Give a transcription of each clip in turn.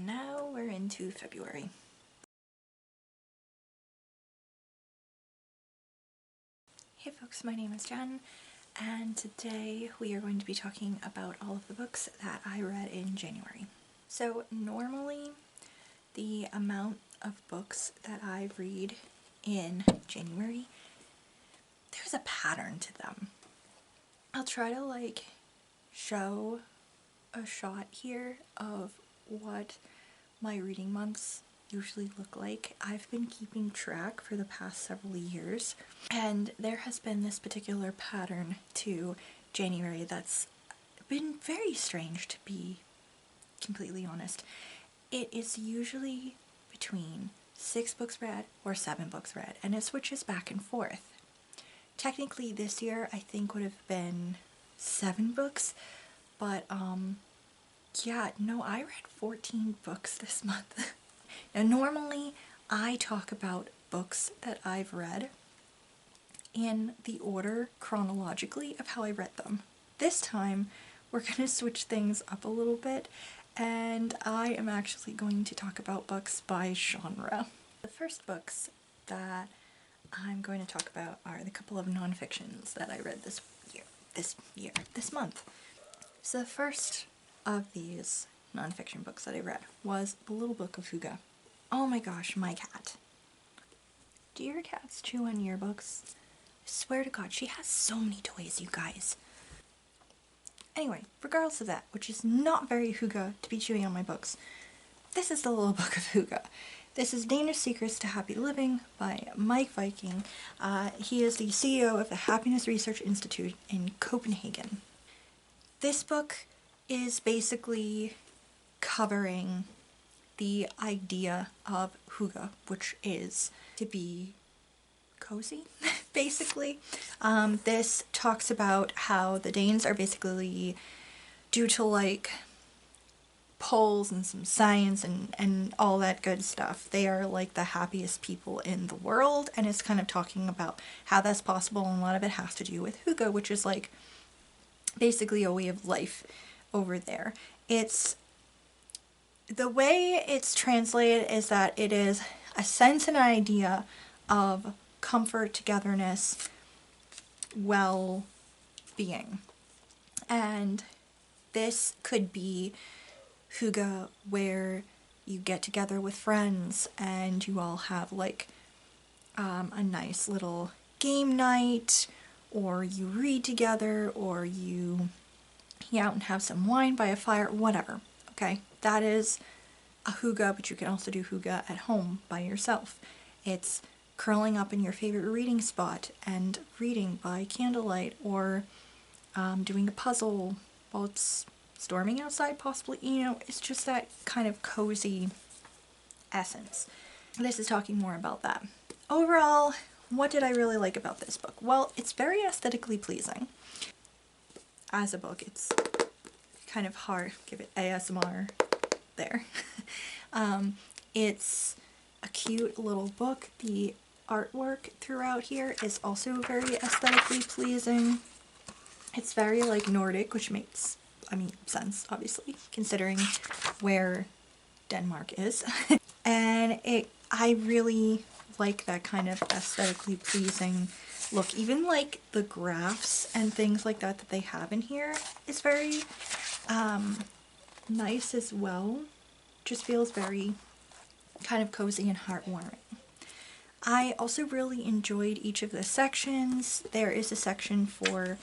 And now we're into February. Hey folks, my name is Jen, and today we are going to be talking about all of the books that I read in January. So normally the amount of books that I read in January, there's a pattern to them. I'll try to show a shot here of what my reading months usually look like. I've been keeping track for the past several years, and there has been this particular pattern to January that's been very strange, to be completely honest. It is usually between 6 books read or 7 books read, and it switches back and forth. Technically this year I think would have been 7 books, but yeah, no, I read 14 books this month. Now normally I talk about books that I've read in the order chronologically of how I read them. This time we're going to switch things up a little bit, and I am actually going to talk about books by genre. The first books that I'm going to talk about are the couple of non-fictions that I read this month. So the first of these non-fiction books that I read was The Little Book of Huga. Oh my gosh, my cat. Do your cats chew on yearbooks? I swear to God, she has so many toys, you guys. Anyway, regardless of that, which is not very Huga to be chewing on my books, this is The Little Book of Huga. This is Dangerous Secrets to Happy Living by Mike Viking. He is the CEO of the Happiness Research Institute in Copenhagen. This book is basically covering the idea of Huga, which is to be cozy, basically. This talks about how the Danes are basically, due to polls and some science and all that good stuff, they are like the happiest people in the world, and it's kind of talking about how that's possible, and a lot of it has to do with Huga, which is like basically a way of life over there. The way it's translated is that it is a sense and idea of comfort, togetherness, well-being. And this could be Huga, where you get together with friends and you all have a nice little game night, or you read together, or you hang out and have some wine by a fire, whatever. Okay, that is a Huga, but you can also do Huga at home by yourself. It's curling up in your favorite reading spot and reading by candlelight, or doing a puzzle while it's storming outside, possibly. You know, it's just that kind of cozy essence. This is talking more about that. Overall, what did I really like about this book? Well, it's very aesthetically pleasing. As a book, it's kind of hard. Give it ASMR there. It's a cute little book. The artwork throughout here is also very aesthetically pleasing. It's very Nordic, which makes, sense, obviously, considering where Denmark is. And I really like that kind of aesthetically pleasing look. Even the graphs and things like that they have in here is very nice as well. Just feels very kind of cozy and heartwarming. I also really enjoyed each of the sections. There is a section for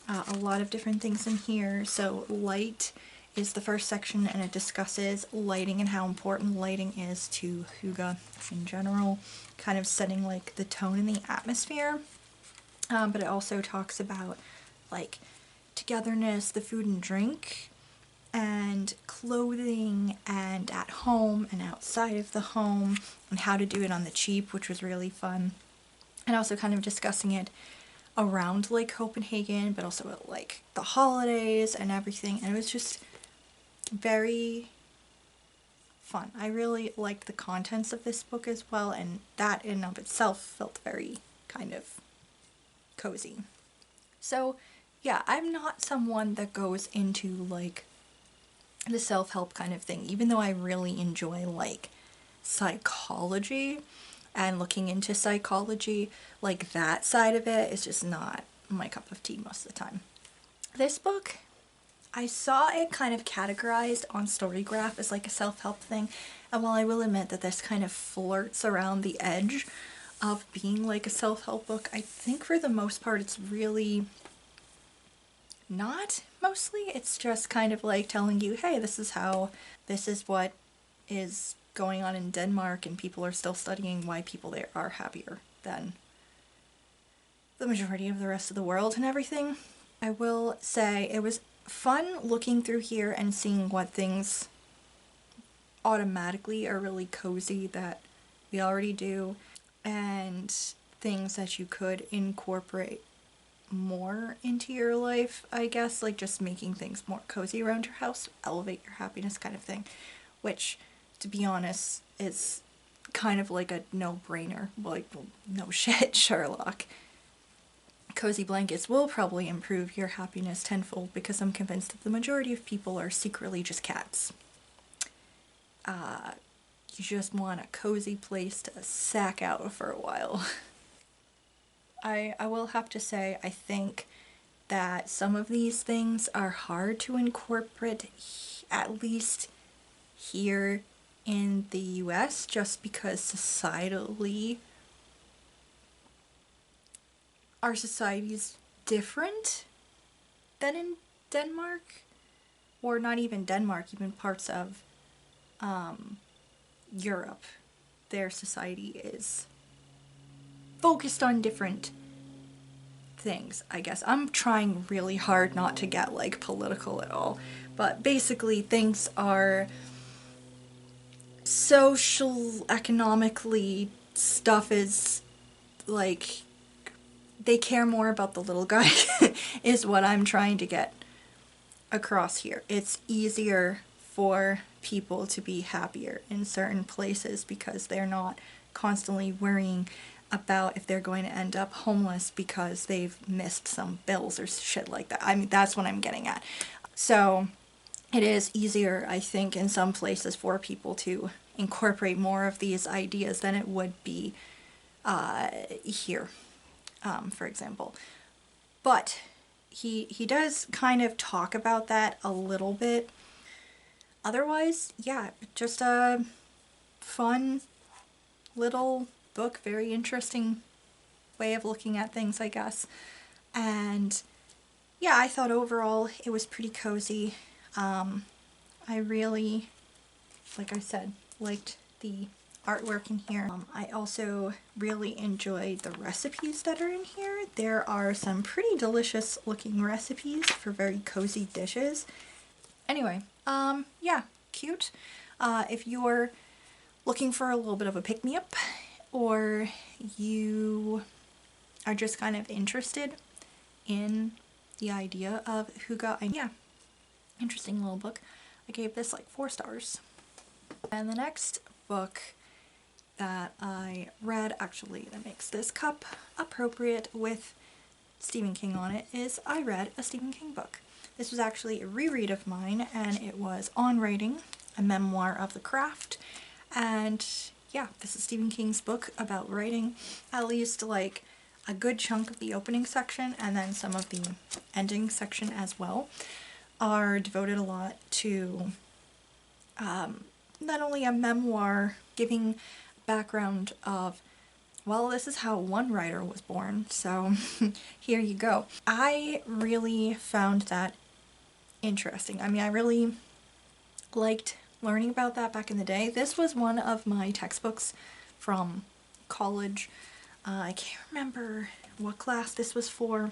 a lot of different things in here. So light is the first section, and it discusses lighting and how important lighting is to Huga in general, kind of setting the tone and the atmosphere. But it also talks about togetherness, the food and drink, and clothing, and at home and outside of the home, and how to do it on the cheap, which was really fun. And also kind of discussing it around Copenhagen, but also at the holidays and everything. And it was just very fun. I really liked the contents of this book as well, and that in and of itself felt very kind of cozy. So yeah, I'm not someone that goes into the self-help kind of thing, even though I really enjoy like psychology and looking into psychology, like that side of it is just not my cup of tea most of the time. This book, I saw it kind of categorized on Storygraph as like a self-help thing, and while I will admit that this kind of flirts around the edge of being like a self-help book, I think for the most part it's really not. Mostly it's just kind of like telling you, hey, this is what is going on in Denmark, and people are still studying why people there are happier than the majority of the rest of the world and everything. I will say it was fun looking through here and seeing what things automatically are really cozy that we already do, and things that you could incorporate more into your life, I guess, like just making things more cozy around your house, elevate your happiness kind of thing, which, to be honest, is kind of like a no-brainer. Like, well, no shit, Sherlock. Cozy blankets will probably improve your happiness tenfold, because I'm convinced that the majority of people are secretly just cats. You just want a cozy place to sack out for a while. I will have to say, I think that some of these things are hard to incorporate, at least here in the US, just because societally our society's different than in Denmark, or not even Denmark, even parts of Europe. Their society is focused on different things, I guess. I'm trying really hard not to get like political at all, but basically things are social, economically, stuff is like they care more about the little guy is what I'm trying to get across here. It's easier for people to be happier in certain places because they're not constantly worrying about if they're going to end up homeless because they've missed some bills or shit like that. I mean, that's what I'm getting at. So it is easier, I think, in some places for people to incorporate more of these ideas than it would be here, for example. But he does kind of talk about that a little bit. Otherwise, yeah, just a fun little book, very interesting way of looking at things, I guess. And yeah, I thought overall it was pretty cozy. I really, like I said, liked the artwork in here. I also really enjoyed the recipes that are in here. There are some pretty delicious looking recipes for very cozy dishes. Anyway, yeah, cute. If you're looking for a little bit of a pick-me-up, or you are just kind of interested in the idea of yeah, interesting little book. I gave this like 4 stars. And the next book that I read, actually, that makes this cup appropriate with Stephen King on it, is I read a Stephen King book. This was actually a reread of mine, and it was On Writing, a memoir of the craft. And yeah, this is Stephen King's book about writing. At least like a good chunk of the opening section and then some of the ending section as well are devoted a lot to not only a memoir giving background of, well, this is how one writer was born, so here you go. I really found that interesting. I mean, I really liked learning about that back in the day. This was one of my textbooks from college. I can't remember what class this was for,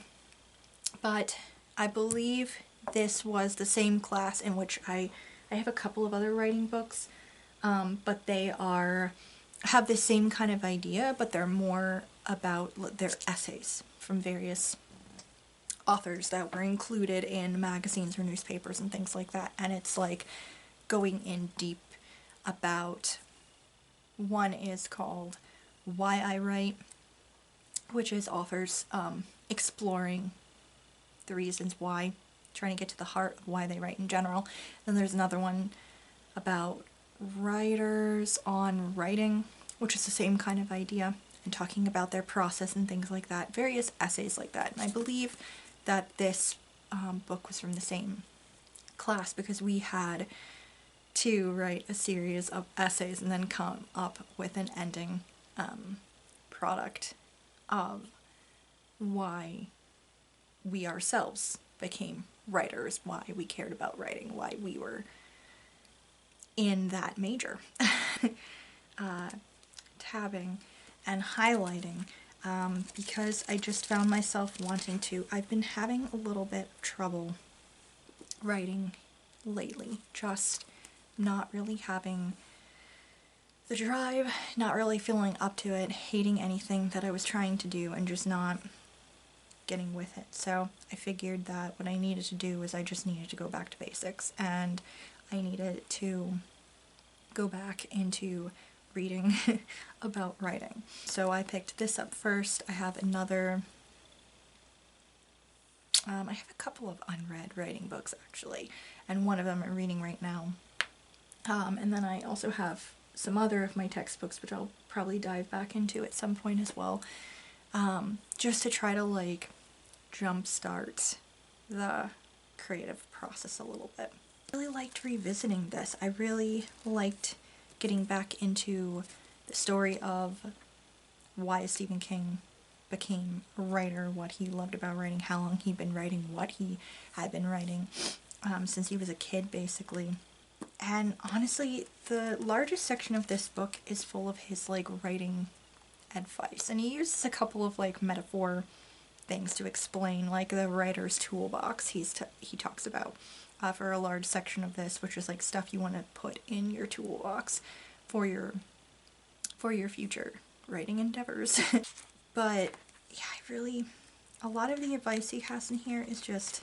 but I believe this was the same class in which I have a couple of other writing books, but they have the same kind of idea, but they're more about their essays from various authors that were included in magazines or newspapers and things like that. And it's like going in deep about, one is called Why I Write, which is authors exploring the reasons why trying to get to the heart of why they write in general. Then there's another one about writers on writing, which is the same kind of idea, and talking about their process and things like that, various essays like that. And I believe that this book was from the same class, because we had to write a series of essays and then come up with an ending product of why we ourselves became writers, why we cared about writing, why we were in that major. Tabbing and highlighting, because I just found myself wanting to. I've been having a little bit of trouble writing lately, just not really having the drive, not really feeling up to it, hating anything that I was trying to do, and just not getting with it. So I figured that what I needed to do was I just needed to go back to basics, and I needed to go back into reading about writing. So I picked this up first. I have another, I have a couple of unread writing books actually, and one of them I'm reading right now. And then I also have some other of my textbooks, which I'll probably dive back into at some point as well, just to try to like jumpstart the creative process a little bit. I really liked revisiting this. I really liked getting back into the story of why Stephen King became a writer, what he loved about writing, how long he'd been writing, what he had been writing since he was a kid, basically. And honestly, the largest section of this book is full of his like writing advice, and he uses a couple of like metaphor things to explain, like the writer's toolbox he talks about for a large section of this, which is like stuff you want to put in your toolbox for your future writing endeavors. But yeah, a lot of the advice he has in here is just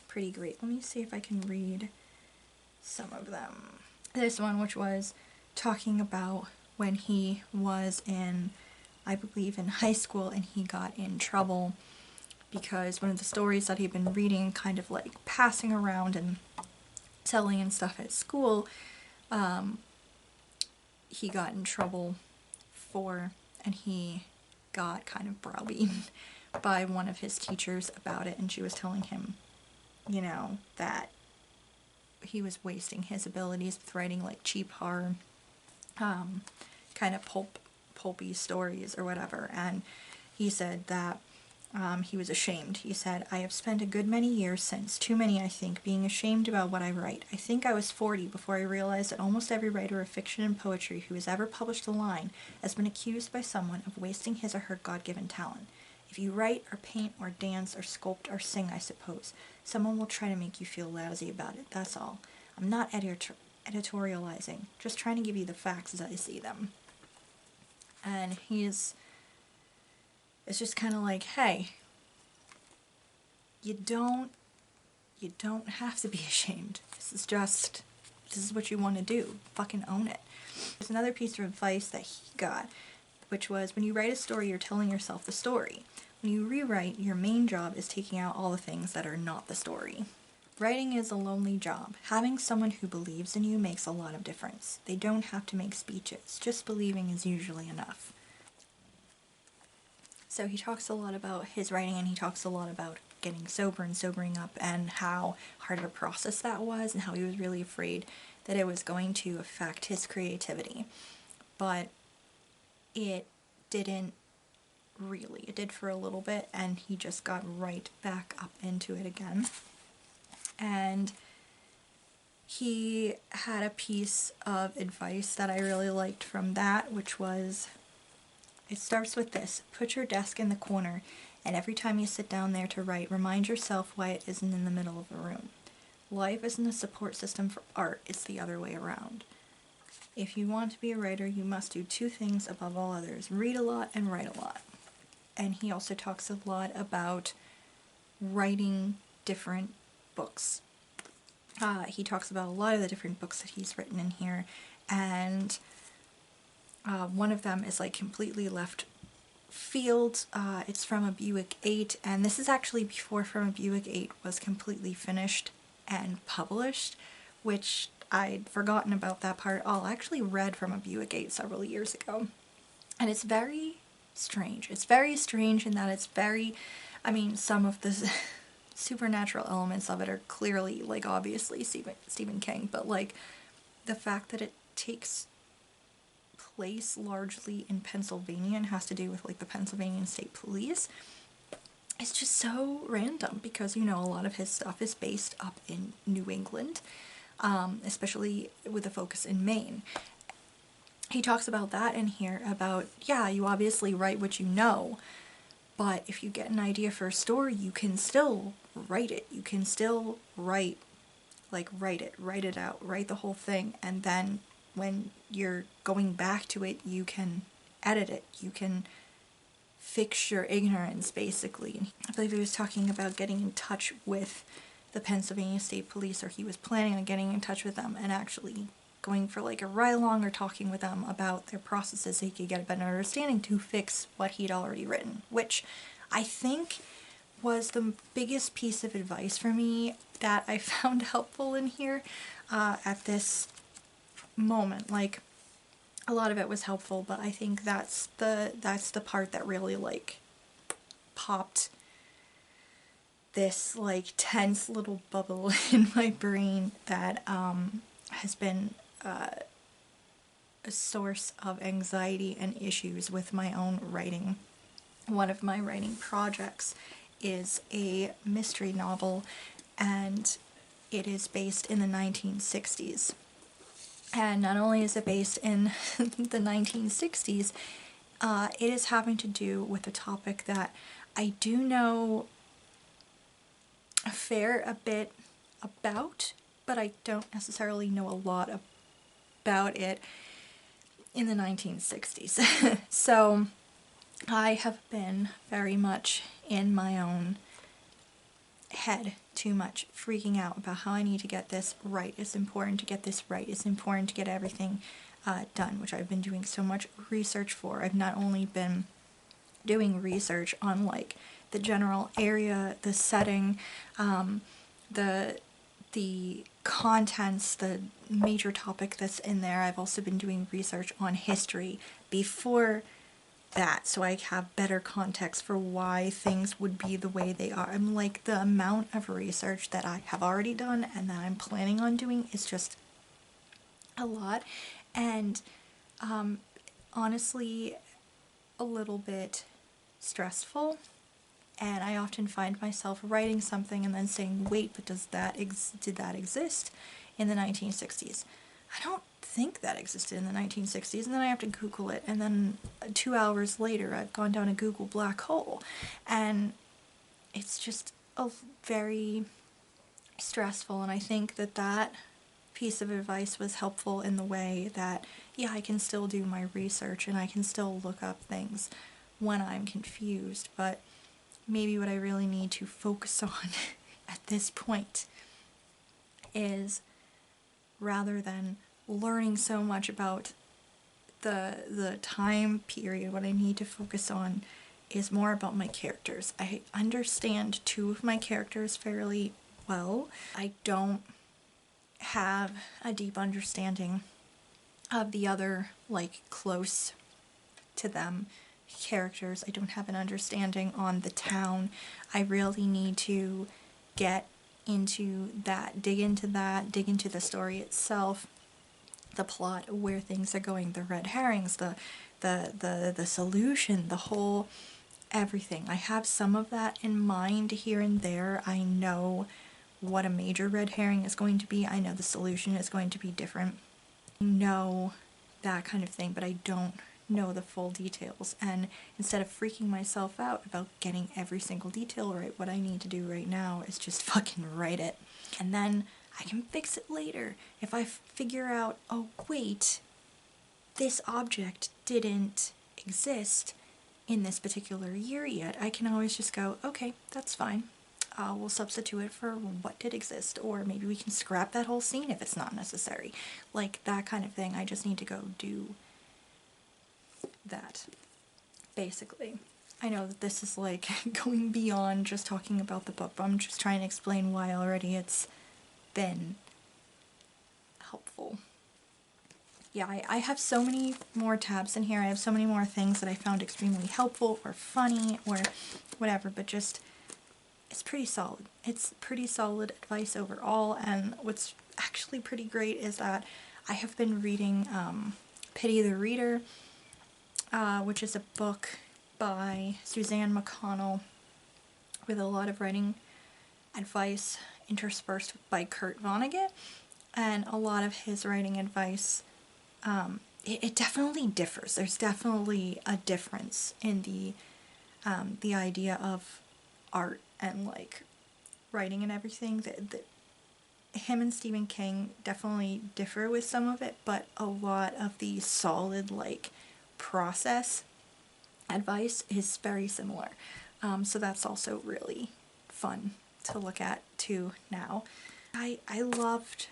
pretty great. Let me see if I can read some of them. This one, which was talking about when he was in, I believe, in high school, and he got in trouble because one of the stories that he'd been reading, kind of like passing around and telling and stuff at school, he got in trouble for, and he got kind of browbeaten by one of his teachers about it, and she was telling him, you know, that he was wasting his abilities with writing like cheap horror, kind of pulpy stories or whatever. And he said that he was ashamed. He said, "I have spent a good many years since, too many I think, being ashamed about what I write. I think I was 40 before I realized that almost every writer of fiction and poetry who has ever published a line has been accused by someone of wasting his or her God-given talent. If you write or paint or dance or sculpt or sing, I suppose, someone will try to make you feel lousy about it, that's all. I'm not editorializing, just trying to give you the facts as I see them." And it's just kind of like, hey, you don't have to be ashamed. This is what you want to do. Fucking own it. There's another piece of advice that he got, which was, when you write a story, you're telling yourself the story. When you rewrite, your main job is taking out all the things that are not the story. Writing is a lonely job. Having someone who believes in you makes a lot of difference. They don't have to make speeches. Just believing is usually enough. So he talks a lot about his writing, and he talks a lot about getting sober and sobering up, and how hard of a process that was, and how he was really afraid that it was going to affect his creativity. But it didn't really. It did for a little bit, and he just got right back up into it again. And he had a piece of advice that I really liked from that, which was, it starts with this: put your desk in the corner, and every time you sit down there to write, remind yourself why it isn't in the middle of the room. Life isn't a support system for art, it's the other way around. If you want to be a writer, you must do two things above all others: read a lot and write a lot. And he also talks a lot about writing different books. He talks about a lot of the different books that he's written in here, and one of them is like completely left field. It's from a Buick 8, and this is actually before From a Buick 8 was completely finished and published, which I'd forgotten about that part. I actually read From a Buick 8 several years ago, and it's very strange. It's very strange in that it's very, I mean, some of the supernatural elements of it are clearly, like, obviously Stephen King, but, like, the fact that it takes place largely in Pennsylvania and has to do with, like, the Pennsylvania State Police is just so random, because, you know, a lot of his stuff is based up in New England, especially with a focus in Maine. He talks about that in here, about, yeah, you obviously write what you know, but if you get an idea for a story, you can still write it. You can still write it out, write the whole thing, and then when you're going back to it, you can edit it. You can fix your ignorance, basically. And I believe he was talking about getting in touch with the Pennsylvania State Police, or he was planning on getting in touch with them and actually going for like a ride-along or talking with them about their processes so he could get a better understanding to fix what he'd already written, which I think was the biggest piece of advice for me that I found helpful in here at this moment. Like, a lot of it was helpful, but I think that's the part that really, like, popped this, like, tense little bubble in my brain that has been a source of anxiety and issues with my own writing. One of my writing projects is a mystery novel, and it is based in the 1960s. And not only is it based in the 1960s, it is having to do with a topic that I do know a fair bit about, but I don't necessarily know a lot about it in the 1960s. So I have been very much in my own head too much, freaking out about how I need to get this right. It's important to get this right. It's important to get everything done, which I've been doing so much research for. I've not only been doing research on, like, the general area, the setting, the contents, the major topic that's in there. I've also been doing research on history before that, so I have better context for why things would be the way they are. I'm like, the amount of research that I have already done and that I'm planning on doing is just a lot, and honestly a little bit stressful. And I often find myself writing something and then saying, wait, but did that exist in the 1960s? I don't think that existed in the 1960s, and then I have to Google it, and then 2 hours later I've gone down a Google black hole, and it's just very stressful. And I think that piece of advice was helpful in the way that, yeah, I can still do my research and I can still look up things when I'm confused, but maybe what I really need to focus on at this point is, rather than learning so much about the time period, what I need to focus on is more about my characters. I understand 2 of my characters fairly well. I don't have a deep understanding of the other, like, close to them characters. I don't have an understanding on the town. I really need to get into that, dig into the story itself, the plot, where things are going, the red herrings, the solution, the whole everything. I have some of that in mind here and there. I know what a major red herring is going to be. I know the solution is going to be different. I know that kind of thing, but I don't know the full details. And instead of freaking myself out about getting every single detail right, what I need to do right now is just fucking write it. And then I can fix it later. If I figure out, oh wait, this object didn't exist in this particular year yet, I can always just go, okay, that's fine. We'll substitute it for what did exist, or maybe we can scrap that whole scene if it's not necessary. Like, that kind of thing. I just need to go do that, basically. I know that this is like going beyond just talking about the book, but I'm just trying to explain why already it's been helpful. Yeah, I have so many more tabs in here. I have so many more things that I found extremely helpful or funny or whatever, but just, it's pretty solid. It's pretty solid advice overall, and what's actually pretty great is that I have been reading Pity the Reader, which is a book by Suzanne McConnell with a lot of writing advice interspersed by Kurt Vonnegut, and a lot of his writing advice, it definitely differs. There's definitely a difference in the idea of art and like writing and everything. That him and Stephen King definitely differ with some of it, but a lot of the solid like process advice is very similar. So that's also really fun to look at too now. I loved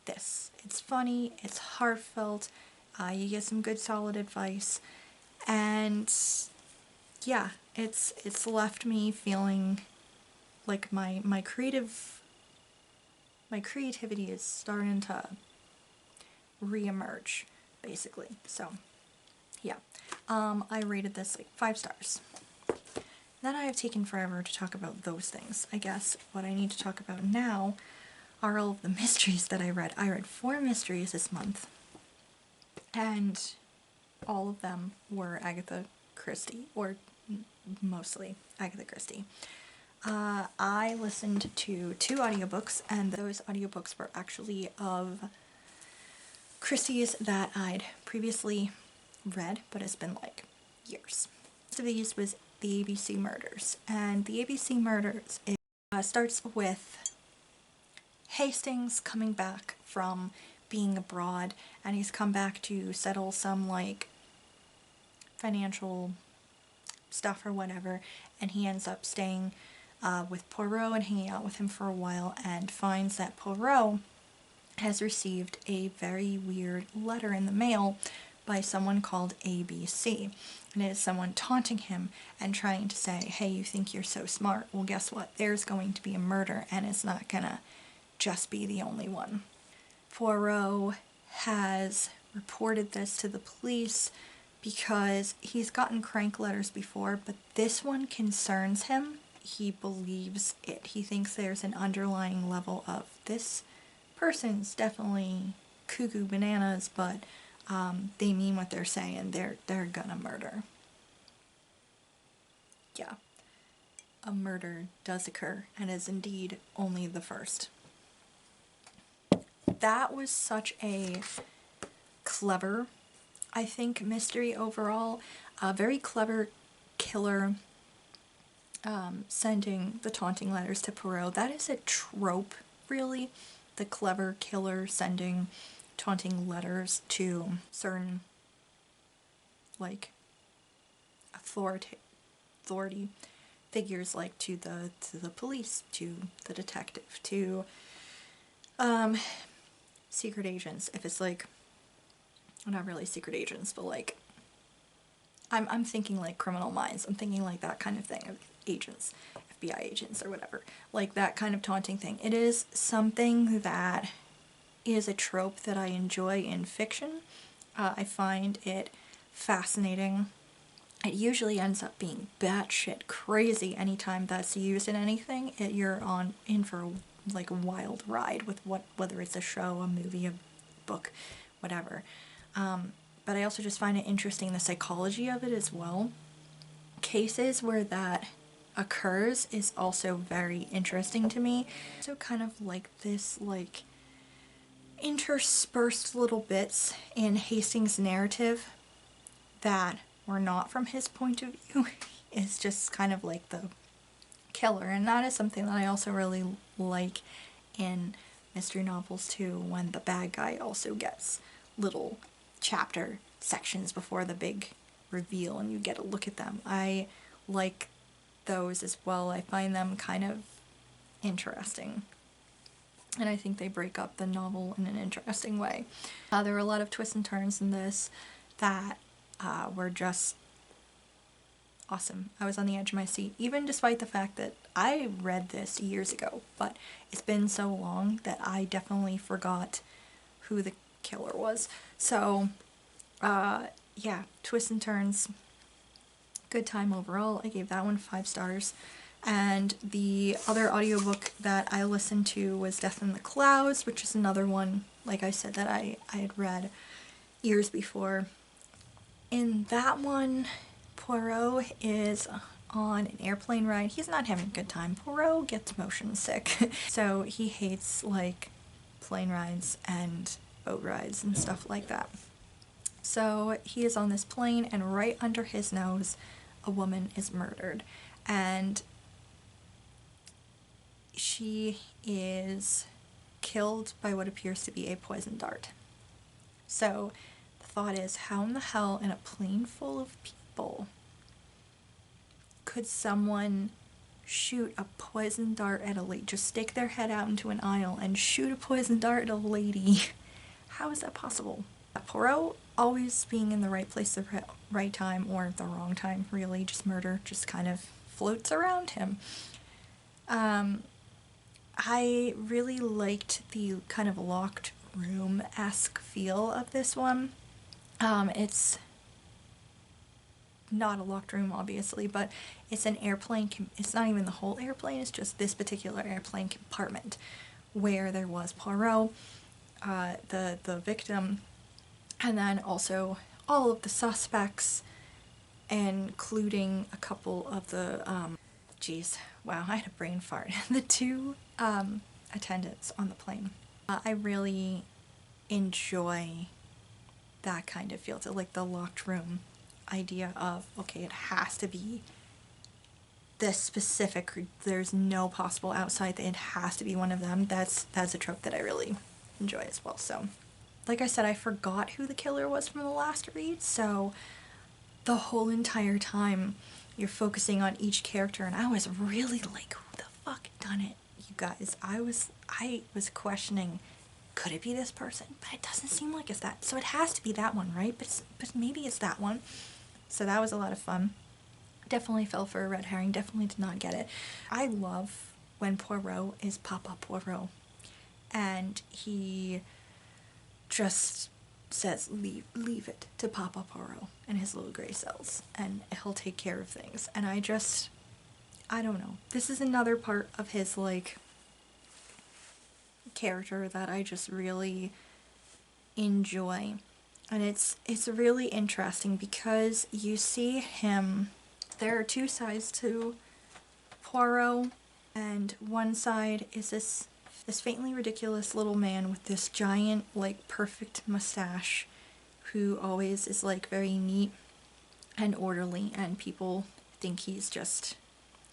this. It's funny, it's heartfelt, you get some good solid advice, and yeah, it's left me feeling like my creativity is starting to re-emerge, basically. So yeah, I rated this like 5 stars. Then I have taken forever to talk about those things. I guess what I need to talk about now are all of the mysteries that I read. I read 4 mysteries this month, and all of them were Agatha Christie, or mostly Agatha Christie. I listened to 2 audiobooks, and those audiobooks were actually of Christie's that I'd previously read, but it's been like years. Most of these was the ABC Murders, and the ABC Murders starts with Hastings coming back from being abroad, and he's come back to settle some like financial stuff or whatever, and he ends up staying with Poirot and hanging out with him for a while, and finds that Poirot has received a very weird letter in the mail by someone called ABC, and it is someone taunting him and trying to say, hey, you think you're so smart, well guess what, there's going to be a murder, and it's not gonna just be the only one. Poirot has reported this to the police because he's gotten crank letters before, but this one concerns him. He believes it. He thinks there's an underlying level of this person's definitely cuckoo bananas, but they mean what they're saying. They're gonna murder. Yeah, a murder does occur, and is indeed only the first. That was such a clever, I think, mystery overall. A very clever killer sending the taunting letters to Poirot. That is a trope, really. The clever killer sending taunting letters to certain, like, authority figures, like to the police, to the detective, to secret agents. If it's like, well, not really secret agents, but like, I'm thinking like Criminal Minds. I'm thinking like that kind of thing, of agents, FBI agents or whatever, like that kind of taunting thing. It is something that is a trope that I enjoy in fiction. I find it fascinating. It usually ends up being batshit crazy anytime that's used in anything. You're in for like a wild ride with whether it's a show, a movie, a book, whatever. But I also just find it interesting, the psychology of it as well. Cases where that occurs is also very interesting to me. So kind of like this, like, interspersed little bits in Hastings' narrative that were not from his point of view is just kind of like the killer, and that is something that I also really like in mystery novels too, when the bad guy also gets little chapter sections before the big reveal and you get a look at them. I like those as well. I find them kind of interesting, and I think they break up the novel in an interesting way. There were a lot of twists and turns in this that were just awesome. I was on the edge of my seat, even despite the fact that I read this years ago, but it's been so long that I definitely forgot who the killer was. So, yeah, twists and turns. Good time overall. I gave that one 5 stars. And the other audiobook that I listened to was Death in the Clouds, which is another one, like I said, that I had read years before. In that one, Poirot is on an airplane ride. He's not having a good time. Poirot gets motion sick. So he hates, like, plane rides and boat rides and stuff like that. So he is on this plane, and right under his nose, a woman is murdered. And she is killed by what appears to be a poison dart. So the thought is, how in the hell, in a plane full of people, could someone shoot a poison dart at a lady? Just stick their head out into an aisle and shoot a poison dart at a lady. How is that possible? Poirot always being in the right place at the right time, or the wrong time, really. Just murder just kind of floats around him. I really liked the kind of locked room-esque feel of this one. It's not a locked room, obviously, but it's an airplane. It's not even the whole airplane, it's just this particular airplane compartment where there was Poirot, the victim, and then also all of the suspects, including a couple of the, wow, I had a brain fart. The 2 attendants on the plane. I really enjoy that kind of feel, to like the locked room idea of, okay, it has to be this specific, there's no possible outside, it has to be one of them. That's a trope that I really enjoy as well. So, like I said, I forgot who the killer was from the last read, so the whole entire time you're focusing on each character, and I was really like, who the fuck done it, you guys? I was questioning, could it be this person? But it doesn't seem like it's that, so it has to be that one, right? But maybe it's that one. So that was a lot of fun. Definitely fell for a red herring, definitely did not get it. I love when Poirot is Papa Poirot, and he just says, leave it to Papa Poirot and his little gray cells, and he'll take care of things. And I don't know. This is another part of his, like, character that I just really enjoy. And it's really interesting because you see him, there are 2 sides to Poirot, and one side is this faintly ridiculous little man with this giant, like, perfect mustache, who always is, like, very neat and orderly, and people think he's just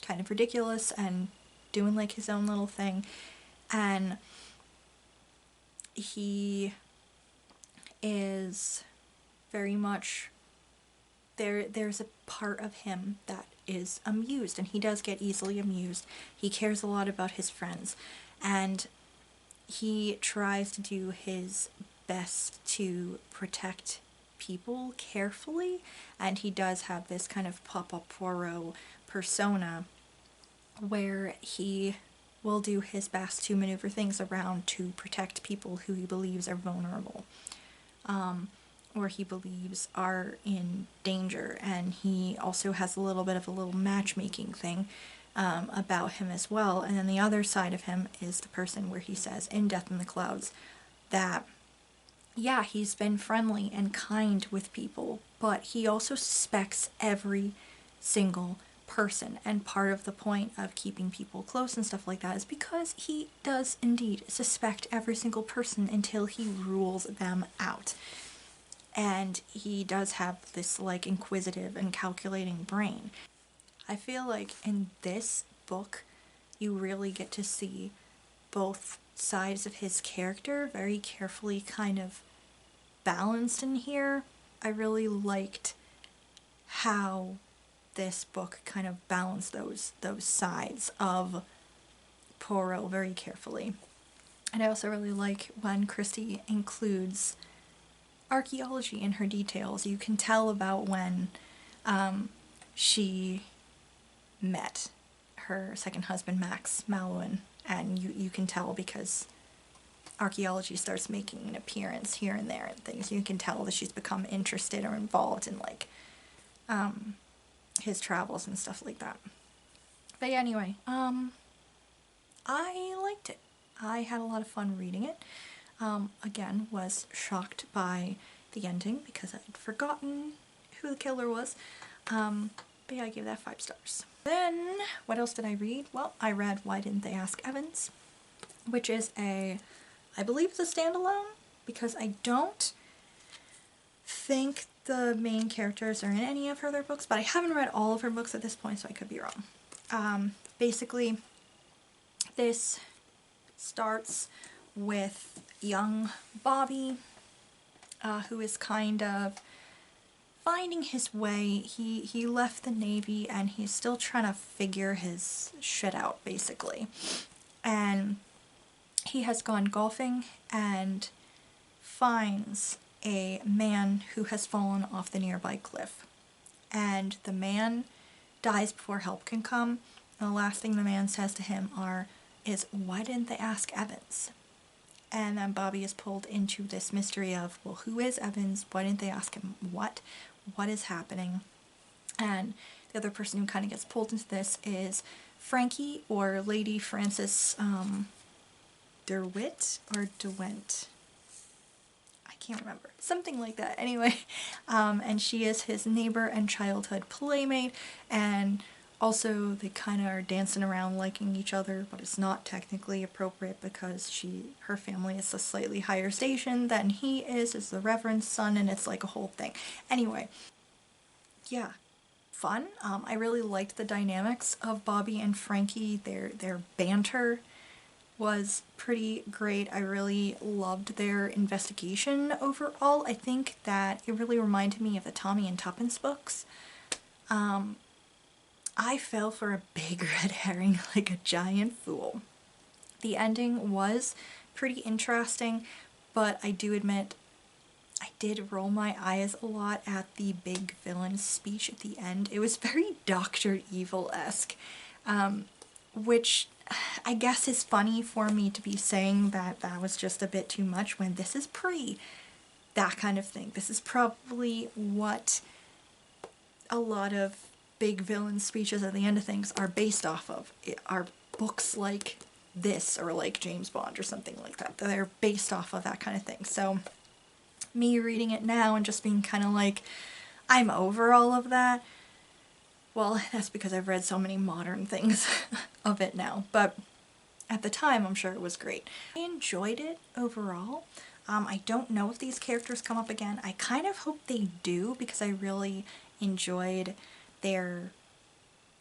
kind of ridiculous and doing, like, his own little thing. And he is very much, there's a part of him that is amused, and he does get easily amused. He cares a lot about his friends, and he tries to do his best to protect people carefully, and he does have this kind of Papa Poirot persona where he will do his best to maneuver things around to protect people who he believes are vulnerable, or he believes are in danger. And he also has a little bit of a little matchmaking thing about him as well. And then the other side of him is the person where he says in Death in the Clouds that, yeah, he's been friendly and kind with people, but he also suspects every single person. And part of the point of keeping people close and stuff like that is because he does indeed suspect every single person until he rules them out. And he does have this, like, inquisitive and calculating brain. I feel like in this book you really get to see both sides of his character very carefully kind of balanced in here. I really liked how this book kind of balanced those sides of Poirot very carefully. And I also really like when Christie includes archaeology in her details. You can tell about when she met her second husband, Max Mallowan, and you can tell because archaeology starts making an appearance here and there and things. You can tell that she's become interested or involved in like his travels and stuff like that. But yeah, anyway, I liked it. I had a lot of fun reading it. Again, was shocked by the ending because I'd forgotten who the killer was. But yeah, I gave that 5 stars. Then, what else did I read? Well, I read Why Didn't They Ask Evans, which is I believe it's a standalone, because I don't think the main characters are in any of her other books, but I haven't read all of her books at this point, so I could be wrong. Basically, this starts with young Bobby, who is kind of finding his way. He left the Navy and he's still trying to figure his shit out, basically. And he has gone golfing and finds a man who has fallen off the nearby cliff. And the man dies before help can come. And the last thing the man says to him is, why didn't they ask Evans? And then Bobby is pulled into this mystery of, well, who is Evans? Why didn't they ask him? What is happening? And the other person who kind of gets pulled into this is Frankie, or Lady Frances DeWitt or DeWent. I can't remember. Something like that. Anyway, and she is his neighbor and childhood playmate, and also they kind of are dancing around liking each other, but it's not technically appropriate because her family is a slightly higher station than he is the reverend's son, and it's like a whole thing. Anyway, yeah, fun. I really liked the dynamics of Bobby and Frankie. Their banter was pretty great. I really loved their investigation overall. I think that it really reminded me of the Tommy and Tuppence books. I fell for a big red herring like a giant fool. The ending was pretty interesting, but I do admit I did roll my eyes a lot at the big villain speech at the end. It was very Dr. Evil-esque, which I guess is funny for me to be saying that was just a bit too much when this is that kind of thing. This is probably what a lot of big villain speeches at the end of things are based off of. Are books like this, or like James Bond or something like that. They're based off of that kind of thing. So me reading it now and just being kind of like, I'm over all of that. Well, that's because I've read so many modern things of it now. But at the time, I'm sure it was great. I enjoyed it overall. I don't know if these characters come up again. I kind of hope they do, because I really enjoyed their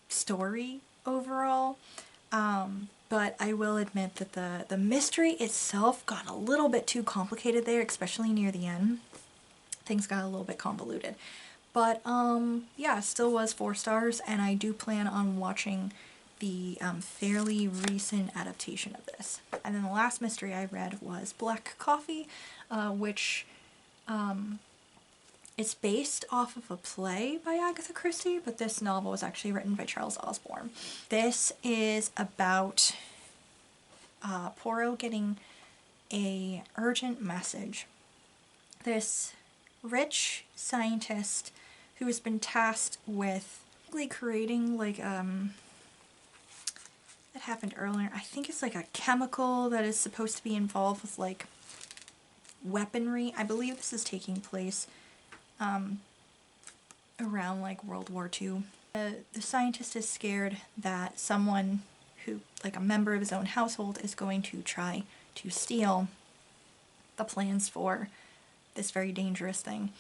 story overall. But I will admit that the mystery itself got a little bit too complicated there, especially near the end. Things got a little bit convoluted. But yeah, still was 4 stars, and I do plan on watching the fairly recent adaptation of this. And then the last mystery I read was Black Coffee, which it's based off of a play by Agatha Christie, but this novel was actually written by Charles Osborne. This is about Poirot getting an urgent message. This rich scientist who has been tasked with creating like that happened earlier. I think it's like a chemical that is supposed to be involved with like weaponry. I believe this is taking place around like World War II. The scientist is scared that someone who, like a member of his own household, is going to try to steal the plans for this very dangerous thing.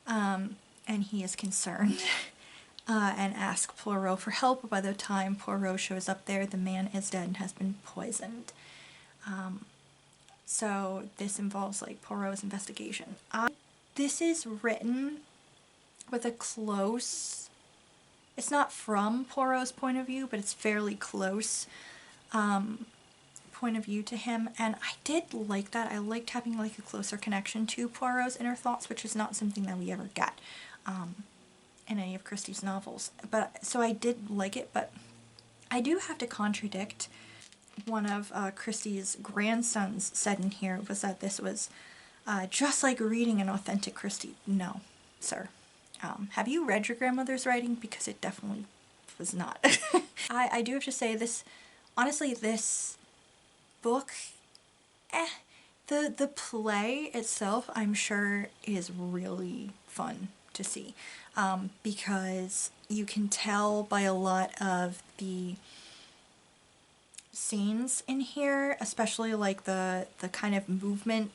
And he is concerned and asks Poirot for help. By the time Poirot shows up there, the man is dead and has been poisoned. So this involves like Poirot's investigation. This is written with a close, it's not from Poirot's point of view, but it's fairly close point of view to him, and I did like that. I liked having like a closer connection to Poirot's inner thoughts, which is not something that we ever get in any of Christie's novels. But so I did like it, but I do have to contradict one of Christie's grandsons said in here was that this was just like reading an authentic Christie. No, sir. Have you read your grandmother's writing? Because it definitely was not. I do have to say this, honestly, this book, the play itself, I'm sure, is really fun to see, because you can tell by a lot of the scenes in here, especially like the kind of movement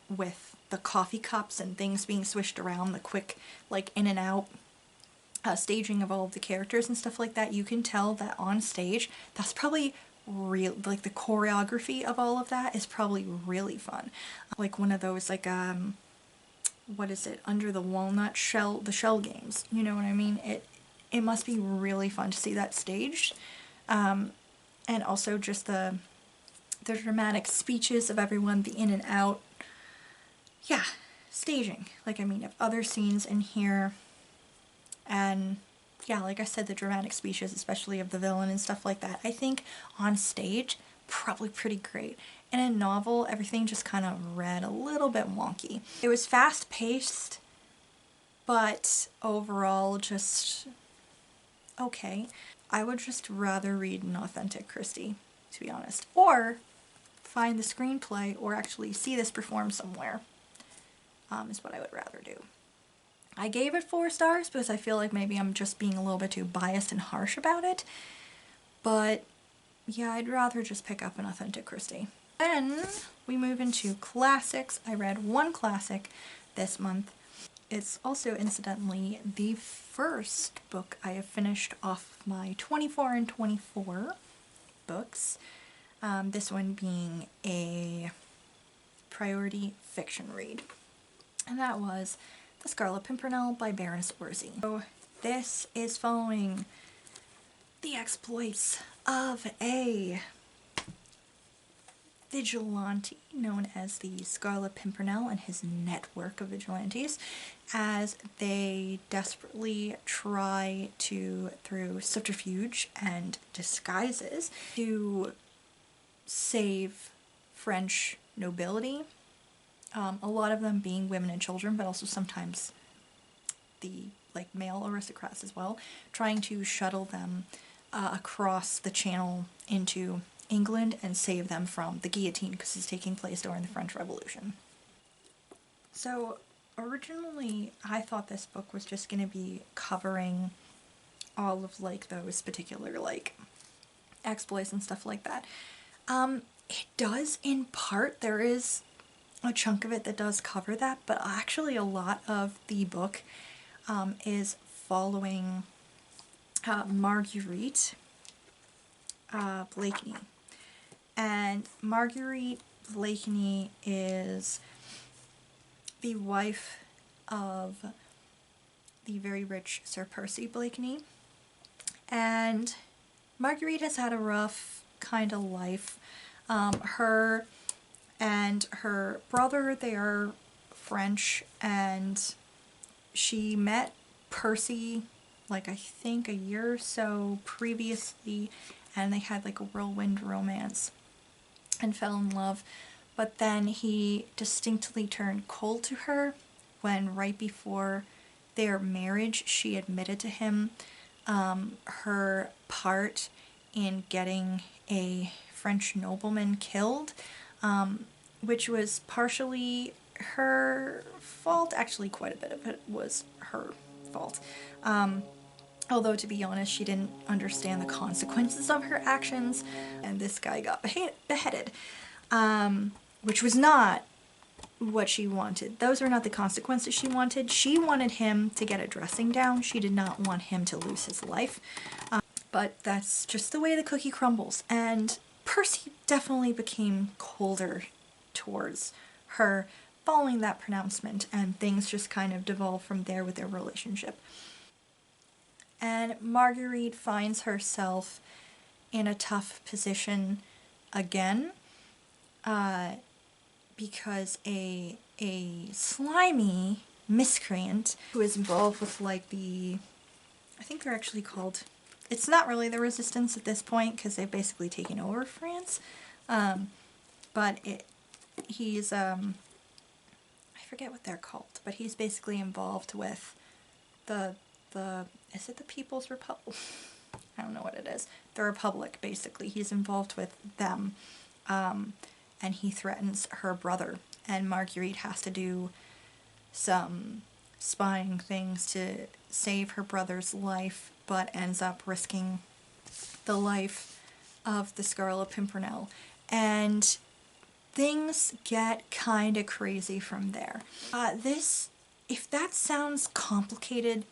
with the coffee cups and things being swished around, the quick like in and out staging of all of the characters and stuff like that. You can tell that on stage that's probably real, like the choreography of all of that is probably really fun. Like one of those like what is it, under the walnut shell, the shell games, you know what I mean? It must be really fun to see that staged. And also just the dramatic speeches of everyone, the in and out. Yeah, staging. Like, I mean, of other scenes in here. And yeah, like I said, the dramatic speeches, especially of the villain and stuff like that. I think on stage, probably pretty great. In a novel, everything just kind of read a little bit wonky. It was fast-paced, but overall just okay. I would just rather read an authentic Christie, to be honest. Or find the screenplay or actually see this performed somewhere, is what I would rather do. I gave it 4 stars because I feel like maybe I'm just being a little bit too biased and harsh about it. But yeah, I'd rather just pick up an authentic Christie. Then we move into classics. I read one classic this month. It's also, incidentally, the first book I have finished off my 24 and 24 books. This one being a priority fiction read. And that was The Scarlet Pimpernel by Baroness Orczy. So this is following the exploits of a vigilante known as the Scarlet Pimpernel and his network of vigilantes as they desperately try to, through subterfuge and disguises, to save French nobility. A lot of them being women and children, but also sometimes the male aristocrats as well, trying to shuttle them across the channel into England and save them from the guillotine because it's taking place during the French Revolution. So originally I thought this book was just going to be covering all of those particular exploits and stuff like that. It does in part. There is a chunk of it that does cover that, but actually a lot of the book is following Marguerite Blakeney. And Marguerite Blakeney is the wife of the very rich Sir Percy Blakeney. And Marguerite has had a rough kind of life. Her and her brother, they are French, and she met Percy I think a year or so previously, and they had a whirlwind romance and fell in love. But then he distinctly turned cold to her when, right before their marriage, she admitted to him her part in getting a French nobleman killed, which was partially her fault. Actually, quite a bit of it was her fault. Although, to be honest, she didn't understand the consequences of her actions, and this guy got beheaded, which was not what she wanted. Those were not the consequences she wanted. She wanted him to get a dressing down. She did not want him to lose his life. But that's just the way the cookie crumbles, and Percy definitely became colder towards her following that pronouncement, and things just kind of devolved from there with their relationship. And Marguerite finds herself in a tough position again, because a slimy miscreant who is involved with the I think they're actually called, it's not really the resistance at this point because they've basically taken over France. But he's, I forget what they're called, but he's basically involved with the, is it the People's Republic? I don't know what it is. The Republic, basically. He's involved with them, and he threatens her brother, and Marguerite has to do some spying things to save her brother's life, but ends up risking the life of the Scarlet Pimpernel. And things get kind of crazy from there. If that sounds complicated,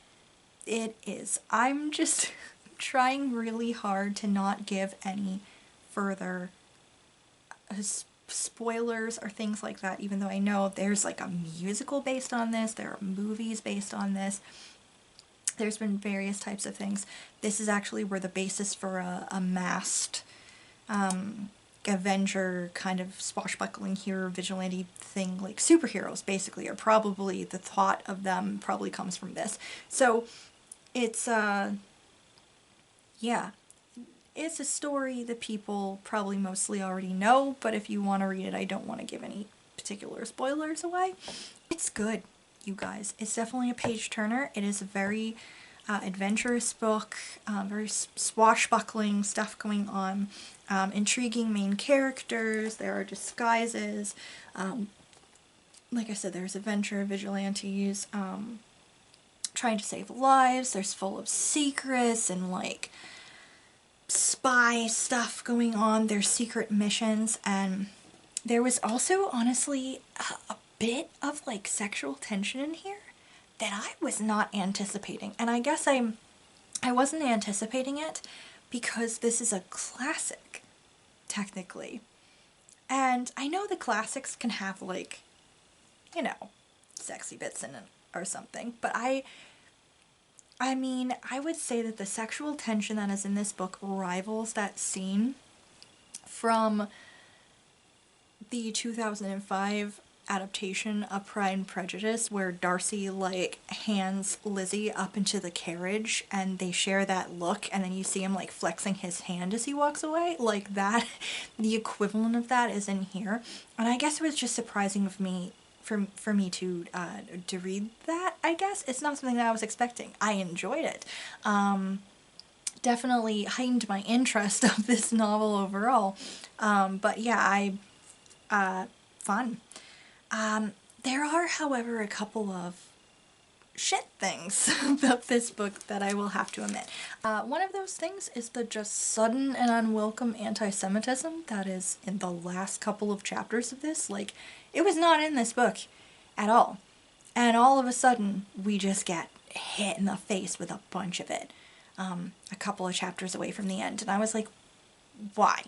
it is. I'm just trying really hard to not give any further spoilers or things like that, even though I know there's like a musical based on this, there are movies based on this, there's been various types of things. This is actually where the basis for a masked Avenger kind of swashbuckling hero vigilante thing, like superheroes basically, or probably the thought of them probably comes from this. So it's yeah, it's a story that people probably mostly already know, but if you want to read it, I don't want to give any particular spoilers away. It's good, you guys. It's definitely a page turner. It is a very adventurous book, very swashbuckling stuff going on, intriguing main characters, there are disguises, like I said, there's adventure, vigilantes, trying to save lives, there's full of secrets and like spy stuff going on, there's secret missions, and there was also honestly a bit of like sexual tension in here that I was not anticipating. And I guess I wasn't anticipating it because this is a classic, technically. And I know the classics can have like, you know, sexy bits in it or something, but I mean, I would say that the sexual tension that is in this book rivals that scene from the 2005 adaptation of Pride and Prejudice where Darcy like hands Lizzie up into the carriage and they share that look and then you see him like flexing his hand as he walks away. Like that, the equivalent of that is in here. And I guess it was just surprising of me for me to read that, I guess. It's not something that I was expecting. I enjoyed it. Definitely heightened my interest of this novel overall. But yeah, fun. There are, however, a couple of shit things about this book that I will have to admit. One of those things is the just sudden and unwelcome anti-Semitism that is in the last couple of chapters of this. Like, it was not in this book at all. And all of a sudden, we just get hit in the face with a bunch of it. A couple of chapters away from the end. And I was like, why?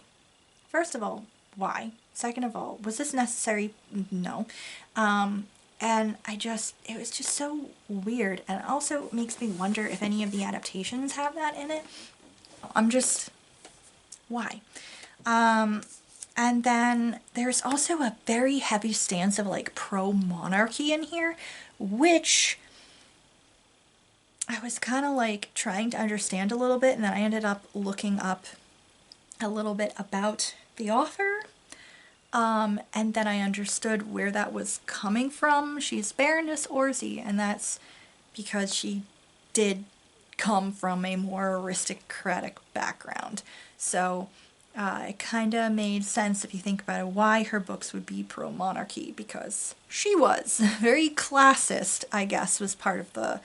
First of all, why? Second of all, was this necessary? No. And it was just so weird. And it also makes me wonder if any of the adaptations have that in it. Why? And then there's also a very heavy stance of like pro-monarchy in here, which I was kind of like trying to understand a little bit, and then I ended up looking up a little bit about the author. And then I understood where that was coming from. She's Baroness Orczy, and that's because she did come from a more aristocratic background. So it kind of made sense if you think about it why her books would be pro-monarchy, because she was very classist, I guess, was part of the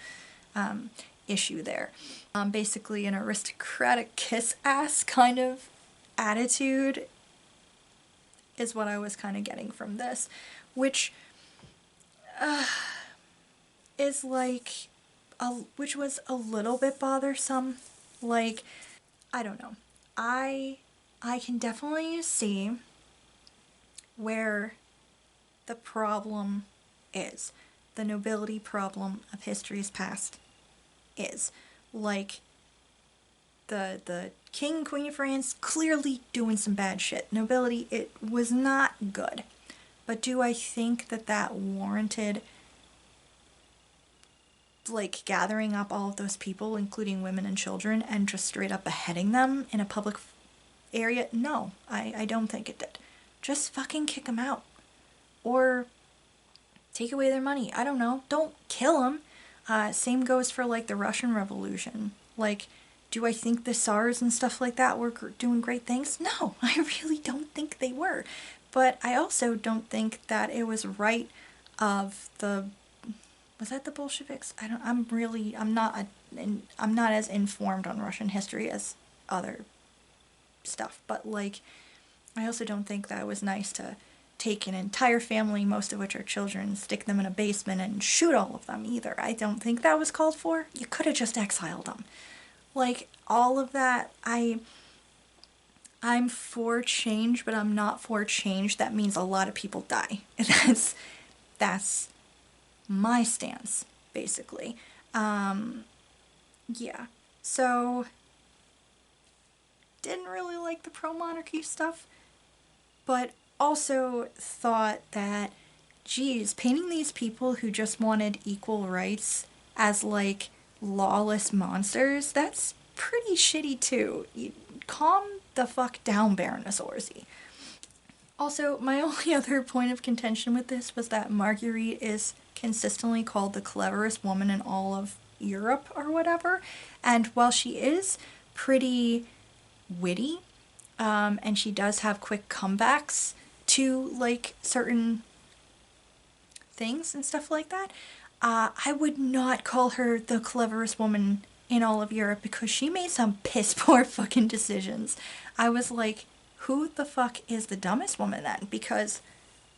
issue there. Basically an aristocratic kiss-ass kind of attitude is what I was kind of getting from this, which is like, which was a little bit bothersome. Like, I don't know. I can definitely see where the problem is. The nobility problem of history's past is. Like, the king, queen of France, clearly doing some bad shit. Nobility, it was not good. But do I think that that warranted like gathering up all of those people, including women and children, and just straight up beheading them in a public area? No, I don't think it did. Just fucking kick them out. Or take away their money. I don't know. Don't kill them. Same goes for like the Russian Revolution. Like, do I think the Tsars and stuff like that were doing great things? No, I really don't think they were. But I also don't think that it was right of the, was that the Bolsheviks? I'm not as informed on Russian history as other stuff. But like, I also don't think that it was nice to take an entire family, most of which are children, stick them in a basement and shoot all of them either. I don't think that was called for. You could have just exiled them. Like, all of that, I'm for change, but I'm not for change that means a lot of people die. That's my stance, basically. Yeah. So, didn't really like the pro-monarchy stuff, but also thought that, geez, painting these people who just wanted equal rights as like lawless monsters, that's pretty shitty too. Calm the fuck down, Baroness Orsi. Also, my only other point of contention with this was that Marguerite is consistently called the cleverest woman in all of Europe or whatever, and while she is pretty witty, and she does have quick comebacks to like certain things and stuff like that, I would not call her the cleverest woman in all of Europe because she made some piss poor fucking decisions. I was like, who the fuck is the dumbest woman then? Because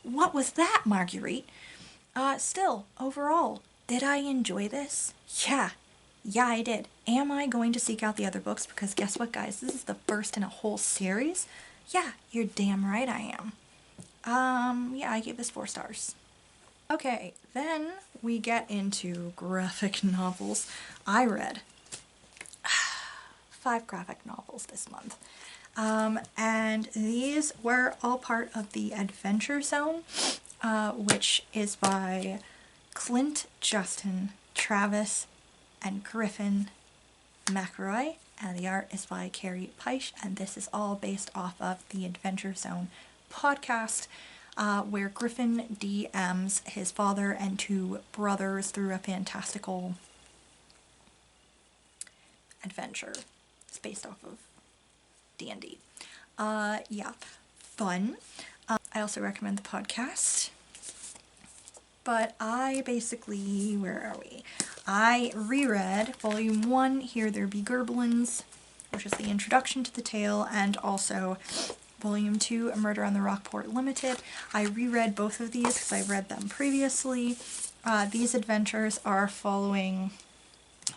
what was that, Marguerite? Still, overall, did I enjoy this? Yeah, I did. Am I going to seek out the other books? Because guess what, guys? This is the first in a whole series. Yeah, you're damn right I am. Yeah, I gave this 4 stars. Okay, then we get into graphic novels. I read 5 graphic novels this month. And these were all part of the Adventure Zone, which is by Clint, Justin, Travis, and Griffin McElroy, and the art is by Carrie Peisch, and this is all based off of the Adventure Zone podcast, where Griffin DMs his father and 2 brothers through a fantastical adventure. It's based off of D&D. Yeah, fun. I also recommend the podcast. But I basically, where are we? I reread Volume 1, Here There Be Gerblins, which is the introduction to the tale, and also Volume 2, A Murder on the Rockport Limited. I reread both of these because I read them previously. These adventures are following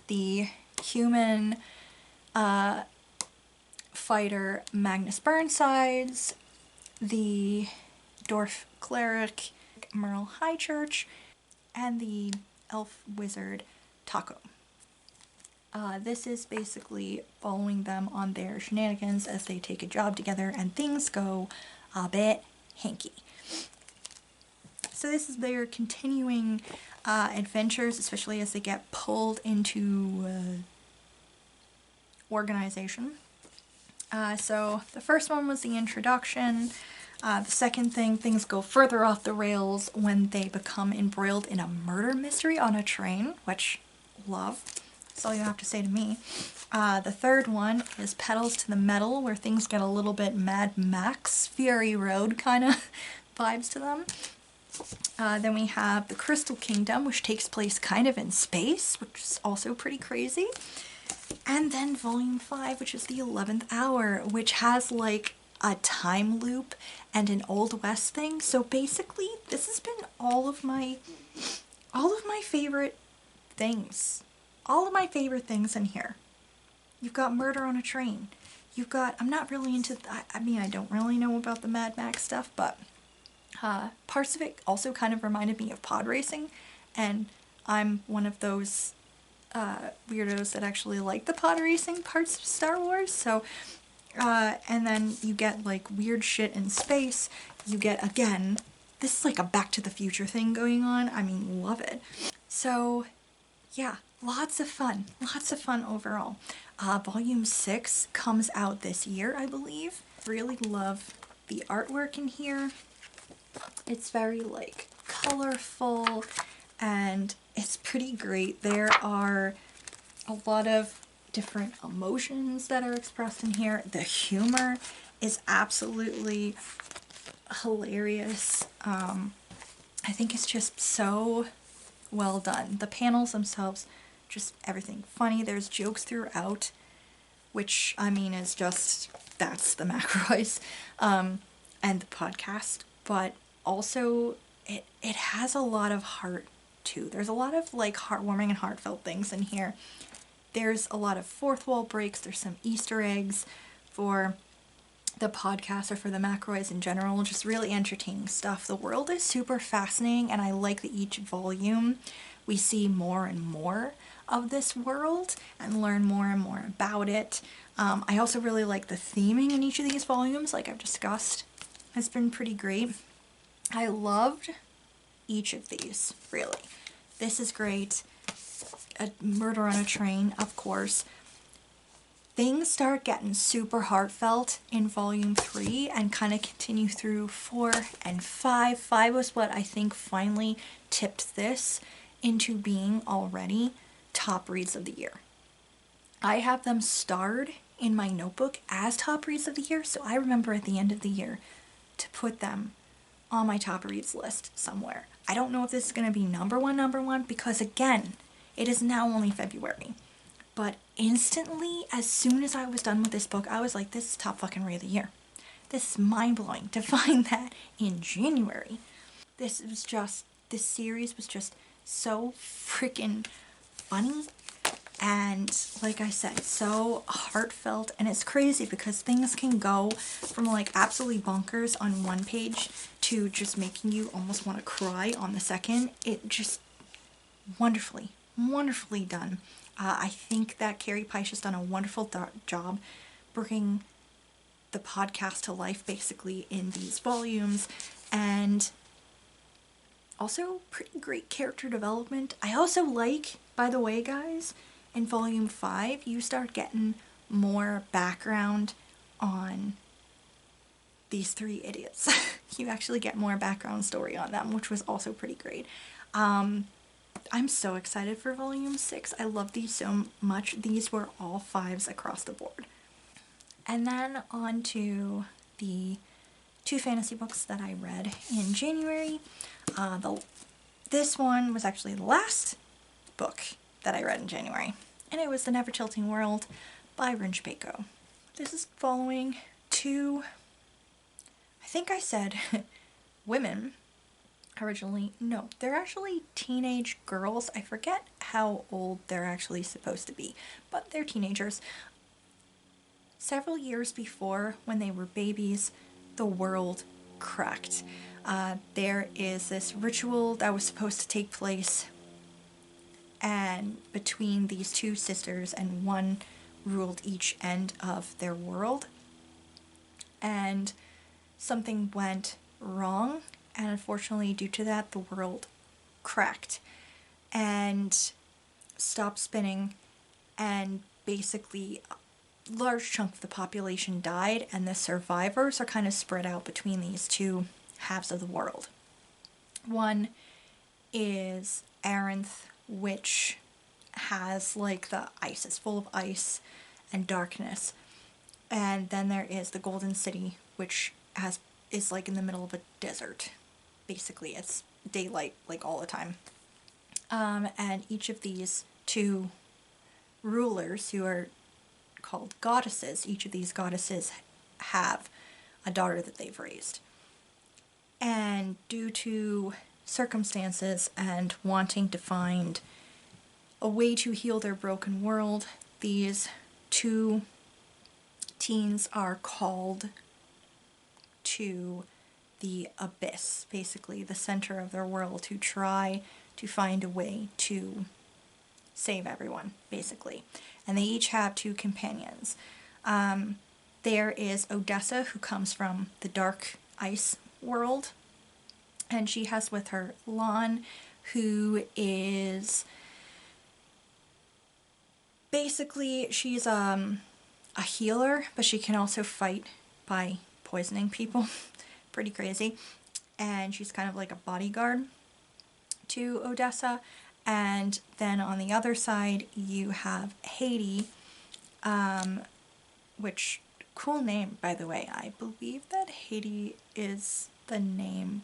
the human fighter Magnus Burnsides, the dwarf cleric Merle Highchurch, and the elf wizard Taco. This is basically following them on their shenanigans as they take a job together and things go a bit hinky. So this is their continuing adventures, especially as they get pulled into organization. So the first one was the introduction. The second thing, things go further off the rails when they become embroiled in a murder mystery on a train, which, love. That's all you have to say to me. The third one is Pedals to the Metal, where things get a little bit Mad Max, Fury Road kind of vibes to them. Then we have The Crystal Kingdom, which takes place kind of in space, which is also pretty crazy. And then Volume 5, which is The 11th Hour, which has like a time loop and an Old West thing. So basically, this has been all of my favorite things. All of my favorite things in here. You've got Murder on a Train. You've got, I'm not really into, I don't really know about the Mad Max stuff, but parts of it also kind of reminded me of pod racing, and I'm one of those weirdos that actually like the pod racing parts of Star Wars, so, and then you get like weird shit in space. You get, again, this is like a Back to the Future thing going on. I mean, love it. So yeah, lots of fun. Lots of fun overall. Volume 6 comes out this year, I believe. Really love the artwork in here. It's very like colorful and it's pretty great. There are a lot of different emotions that are expressed in here. The humor is absolutely hilarious. I think it's just so well done. The panels themselves, just everything funny. There's jokes throughout, which I mean is just, that's the McRoys and the podcast. But also it has a lot of heart too. There's a lot of like heartwarming and heartfelt things in here. There's a lot of fourth wall breaks. There's some Easter eggs for the podcast or for the McRoys in general. Just really entertaining stuff. The world is super fascinating, and I like that each volume we see more and more of this world and learn more and more about it. I also really like the theming in each of these volumes, like I've discussed. It's been pretty great. I loved each of these, really. This is great. A Murder on a Train, of course. Things start getting super heartfelt in volume 3 and kind of continue through 4 and 5. 5 was what I think finally tipped this into being already top reads of the year. I have them starred in my notebook as top reads of the year, so I remember at the end of the year to put them on my top reads list somewhere. I don't know if this is going to be number one, because again, it is now only February. But instantly, as soon as I was done with this book, I was like, this is top fucking read of the year. This is mind-blowing to find that in January. This series was just so freaking funny and, like I said, so heartfelt. And it's crazy because things can go from like absolutely bonkers on one page to just making you almost want to cry on the second. It just wonderfully done. I think that Carrie Peisch has done a wonderful job bringing the podcast to life basically in these volumes, and also pretty great character development. I also like, by the way guys, in volume 5 you start getting more background on these 3 idiots. You actually get more background story on them, which was also pretty great. I'm so excited for volume 6. I love these so much. These were all 5s across the board. And then on to the 2 fantasy books that I read in January. This one was actually the last book that I read in January, and it was The Never Tilting World by Rinch Bako. This is following 2, I think I said women originally. No, they're actually teenage girls. I forget how old they're actually supposed to be, but they're teenagers. Several years before, when they were babies, the world cracked. There is this ritual that was supposed to take place, and between these 2 sisters, and one ruled each end of their world, and something went wrong, and unfortunately due to that the world cracked and stopped spinning, and basically a large chunk of the population died, and the survivors are kind of spread out between these 2 halves of the world. One is Arinth, which has like the ice, it's full of ice and darkness, and then there is the Golden City, which is like in the middle of a desert. Basically it's daylight like all the time, and each of these 2 rulers, who are called goddesses, each of these goddesses have a daughter that they've raised, and due to circumstances and wanting to find a way to heal their broken world, these 2 teens are called to the abyss, basically the center of their world, to try to find a way to save everyone, basically. And they each have 2 companions. There is Odessa, who comes from the dark ice world, and she has with her Lon, who is basically she's a healer, but she can also fight by poisoning people. Pretty crazy. And she's kind of like a bodyguard to Odessa. And then on the other side, you have Haiti, which, cool name, by the way. I believe that Haiti is the name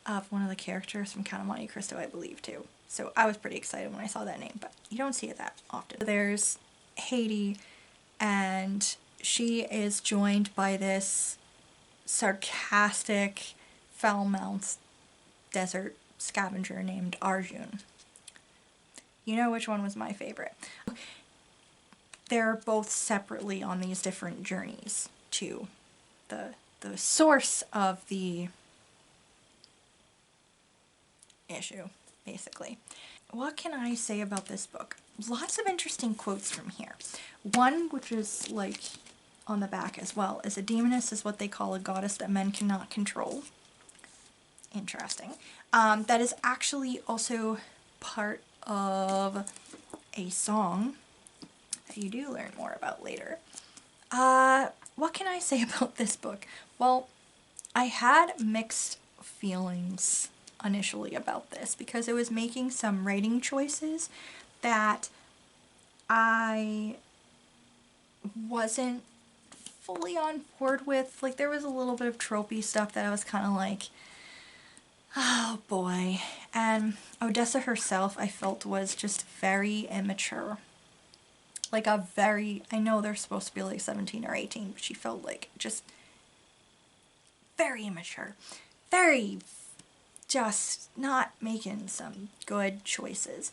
of one of the characters from Count of Monte Cristo, I believe, too. So I was pretty excited when I saw that name, but you don't see it that often. There's Haiti, and she is joined by this sarcastic, foul-mouthed desert scavenger named Arjun. You know which one was my favorite. They're both separately on these different journeys to the source of the issue, basically. What can I say about this book? Lots of interesting quotes from here. One, which is like on the back as well, is a demoness is what they call a goddess that men cannot control. Interesting. That is actually also part of a song that you do learn more about later. What can I say about this book? Well, I had mixed feelings initially about this because it was making some writing choices that I wasn't fully on board with. Like, there was a little bit of tropey stuff that I was kind of like, oh boy. And Odessa herself, I felt, was just very immature. Like a very, I know they're supposed to be like 17 or 18, but she felt like just very immature. Very just not making some good choices.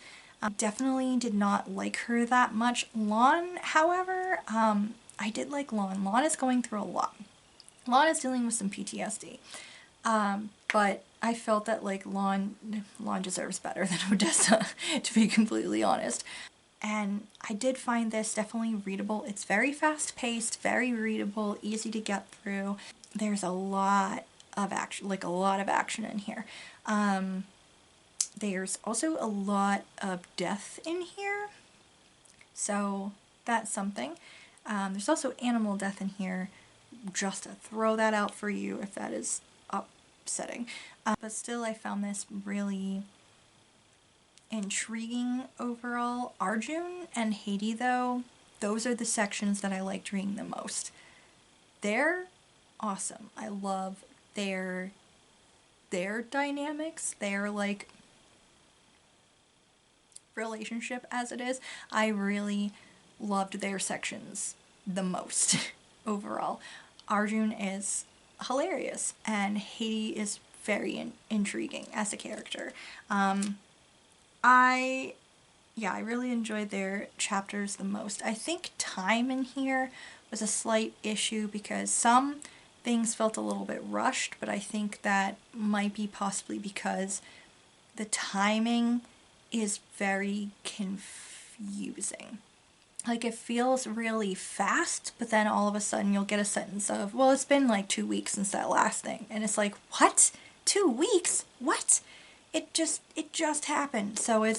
Definitely did not like her that much. Lon, however, I did like Lon. Lon is going through a lot. Lon is dealing with some PTSD. But I felt that like Lon deserves better than Odessa, to be completely honest. And I did find this definitely readable. It's very fast-paced, very readable, easy to get through. There's a lot of action, like a lot of action in here. There's also a lot of death in here, so that's something. There's also animal death in here, just to throw that out for you if that is upsetting. But still, I found this really intriguing overall. Arjun and Haiti, though, those are the sections that I liked reading the most. They're awesome. I love their dynamics, their like relationship as it is. I really loved their sections the most overall. Arjun is hilarious and Haiti is very intriguing as a character. I really enjoyed their chapters the most. I think time in here was a slight issue because some things felt a little bit rushed, but I think that might be possibly because the timing is very confusing. Like, it feels really fast, but then all of a sudden you'll get a sentence of, well, it's been like 2 weeks since that last thing. And it's like, what? 2 weeks? What? It just happened. So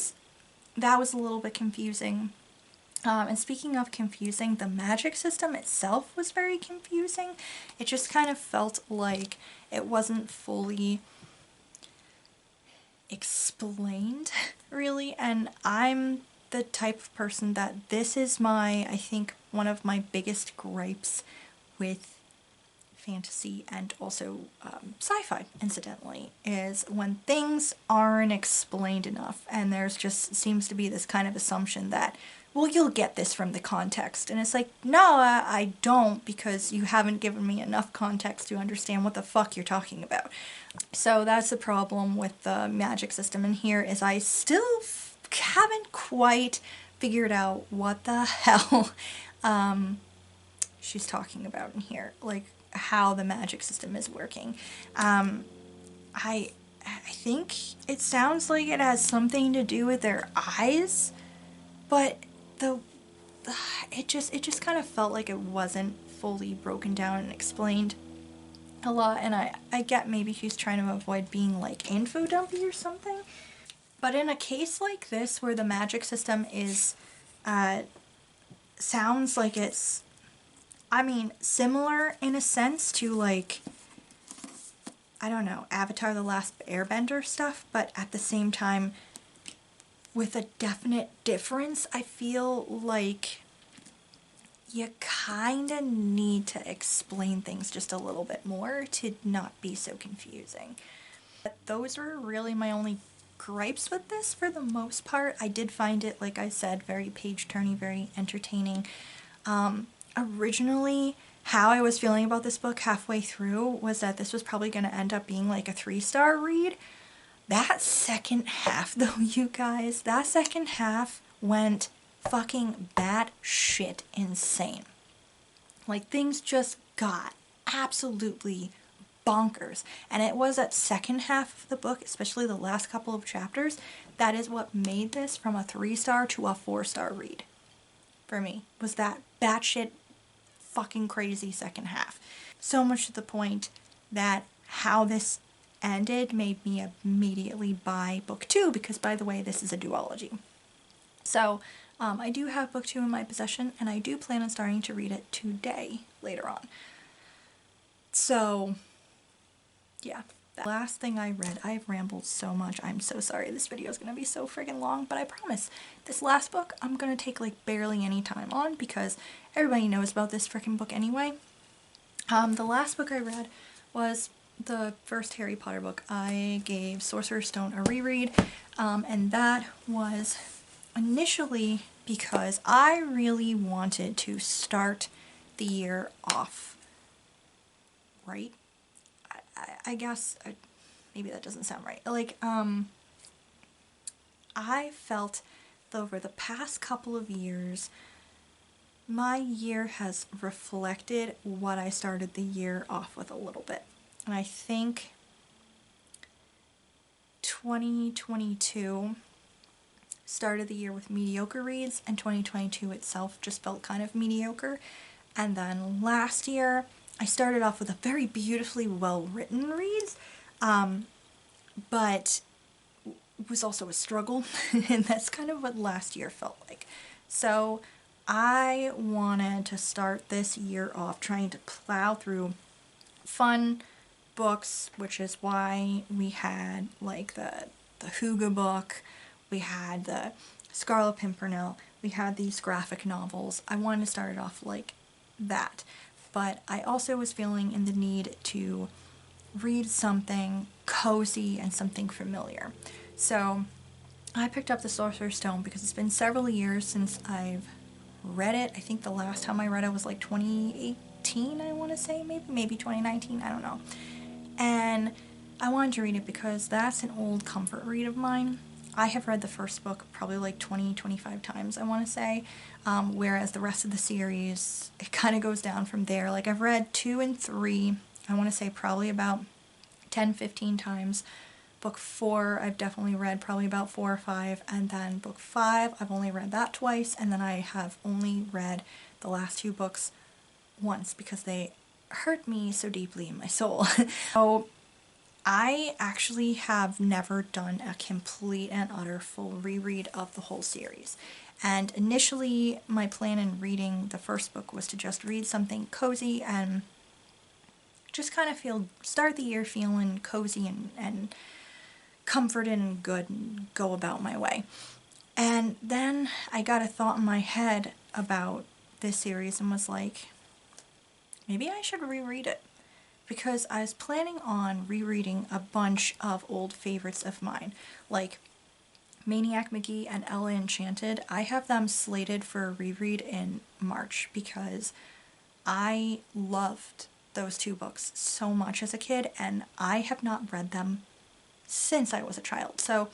that was a little bit confusing. And speaking of confusing, the magic system itself was very confusing. It just kind of felt like it wasn't fully explained, really. And I'm the type of person that this is I think one of my biggest gripes with fantasy and also sci-fi, incidentally, is when things aren't explained enough and there's just seems to be this kind of assumption that, well, you'll get this from the context. And it's like, no, I don't, because you haven't given me enough context to understand what the fuck you're talking about. So that's the problem with the magic system in here, is I still haven't quite figured out what the hell she's talking about in here. Like, how the magic system is working. I think it sounds like it has something to do with their eyes, but it just kind of felt like it wasn't fully broken down and explained a lot, and I get maybe she's trying to avoid being like info dumpy or something. But in a case like this where the magic system is sounds like it's, I mean, similar in a sense to like, I don't know, Avatar: The Last Airbender stuff, but at the same time, with a definite difference. I feel like you kind of need to explain things just a little bit more to not be so confusing. But those were really my only gripes with this for the most part. I did find it, like I said, very page-turny, very entertaining. Originally, how I was feeling about this book halfway through was that this was probably going to end up being like a 3-star read. That second half, though, you guys, that second half went fucking batshit insane. Like, things just got absolutely bonkers. And it was that second half of the book, especially the last couple of chapters, that is what made this from a 3-star to a 4-star read. For me, was that batshit fucking crazy second half. So much to the point that how this ended made me immediately buy book 2, because by the way, this is a duology. So I do have book 2 in my possession, and I do plan on starting to read it today, later on. So yeah, the last thing I read, I've rambled so much, I'm so sorry, this video is going to be so friggin' long, but I promise, this last book I'm going to take like barely any time on, because everybody knows about this frickin' book anyway. The last book I read was the first Harry Potter book. I gave Sorcerer's Stone a reread, and that was initially because I really wanted to start the year off right. I guess, maybe that doesn't sound right. Like, I felt that over the past couple of years, my year has reflected what I started the year off with a little bit. And I think 2022 started the year with mediocre reads, and 2022 itself just felt kind of mediocre. And then last year, I started off with a very beautifully well-written reads, but it was also a struggle, and that's kind of what last year felt like. So I wanted to start this year off trying to plow through fun books, which is why we had like the Hugo book, we had the Scarlet Pimpernel, we had these graphic novels. I wanted to start it off like that, but I also was feeling in the need to read something cozy and something familiar. So I picked up the Sorcerer's Stone because it's been several years since I've read it. I think the last time I read it was like 2018, I want to say, maybe 2019, I don't know. And I wanted to read it because that's an old comfort read of mine. I have read the first book probably like 20-25 times, I want to say, whereas the rest of the series, it kind of goes down from there. Like, I've read 2 and 3, I want to say probably about 10-15 times. Book 4 I've definitely read probably about 4 or 5, and then book 5 I've only read that twice, and then I have only read the last 2 books once because they hurt me so deeply in my soul. So I actually have never done a complete and utter full reread of the whole series. And initially my plan in reading the first book was to just read something cozy and just kind of start the year feeling cozy and comforted and good and go about my way. And then I got a thought in my head about this series and was like, maybe I should reread it. Because I was planning on rereading a bunch of old favorites of mine, like Maniac Magee and Ella Enchanted. I have them slated for a reread in March because I loved those 2 books so much as a kid, and I have not read them since I was a child. So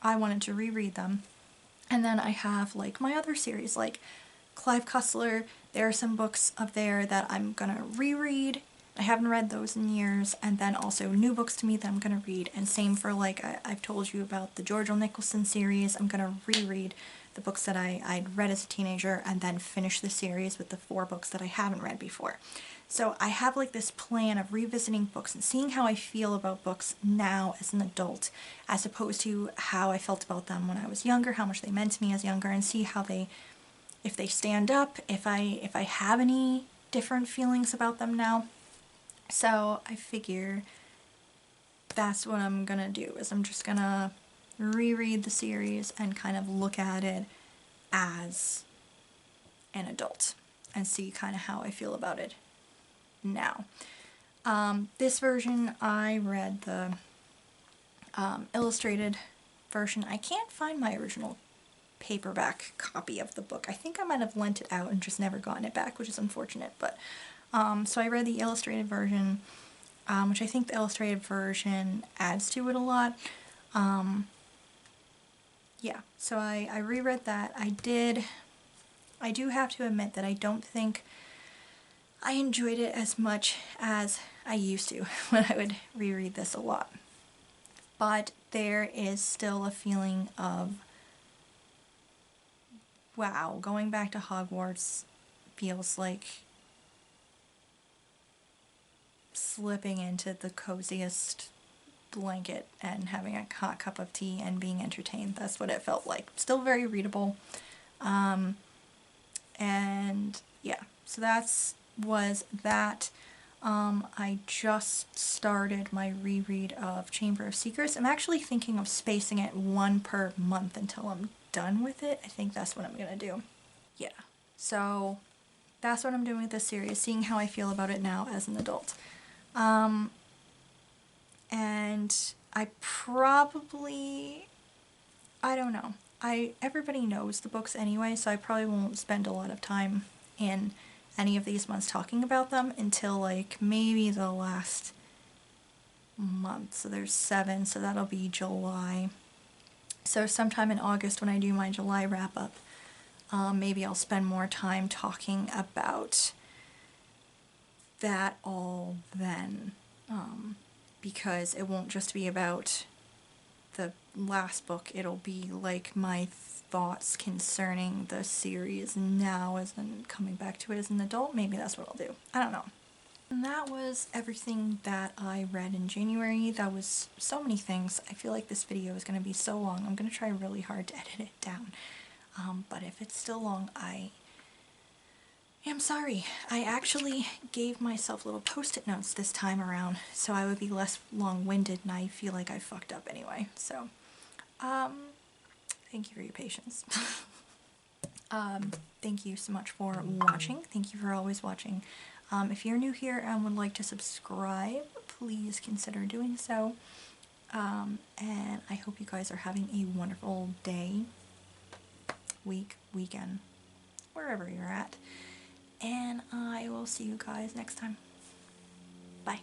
I wanted to reread them. And then I have like my other series, like Clive Cussler. There are some books up there that I'm gonna reread. I haven't read those in years, and then also new books to me that I'm gonna read. And same for, like, I've told you about the George L. Nicholson series. I'm gonna reread the books that I'd read as a teenager, and then finish the series with the 4 books that I haven't read before. So I have like this plan of revisiting books and seeing how I feel about books now as an adult, as opposed to how I felt about them when I was younger, how much they meant to me as younger, and see how they if they stand up, if I have any different feelings about them now. So I figure that's what I'm gonna do, is I'm just gonna reread the series and kind of look at it as an adult and see kind of how I feel about it now. This version, I read the illustrated version. I can't find my original paperback copy of the book. I think I might have lent it out and just never gotten it back, which is unfortunate. But so I read the illustrated version, which I think the illustrated version adds to it a lot. Yeah, so I reread that. I do have to admit that I don't think I enjoyed it as much as I used to when I would reread this a lot. But there is still a feeling of, wow, going back to Hogwarts feels like slipping into the coziest blanket and having a hot cup of tea and being entertained. That's what it felt like. Still very readable. And yeah, so was that. I just started my reread of Chamber of Secrets. I'm actually thinking of spacing it one per month until I'm done with it. I think that's what I'm gonna do. Yeah, so that's what I'm doing with this series, seeing how I feel about it now as an adult. And I probably, I don't know. Everybody knows the books anyway, so I probably won't spend a lot of time in any of these months talking about them until like maybe the last month. So there's 7, so that'll be July. So sometime in August when I do my July wrap up, maybe I'll spend more time talking about that all then, because it won't just be about the last book, it'll be like my thoughts concerning the series now as in coming back to it as an adult. Maybe that's what I'll do. I don't know. And that was everything that I read in January. That was so many things. I feel like this video is going to be so long. I'm going to try really hard to edit it down. But if it's still long, I am sorry. I actually gave myself little post-it notes this time around so I would be less long-winded, and I feel like I fucked up anyway. So, thank you for your patience. Thank you so much for watching. Thank you for always watching. If you're new here and would like to subscribe, please consider doing so. And I hope you guys are having a wonderful day, week, weekend, wherever you're at. And I will see you guys next time. Bye.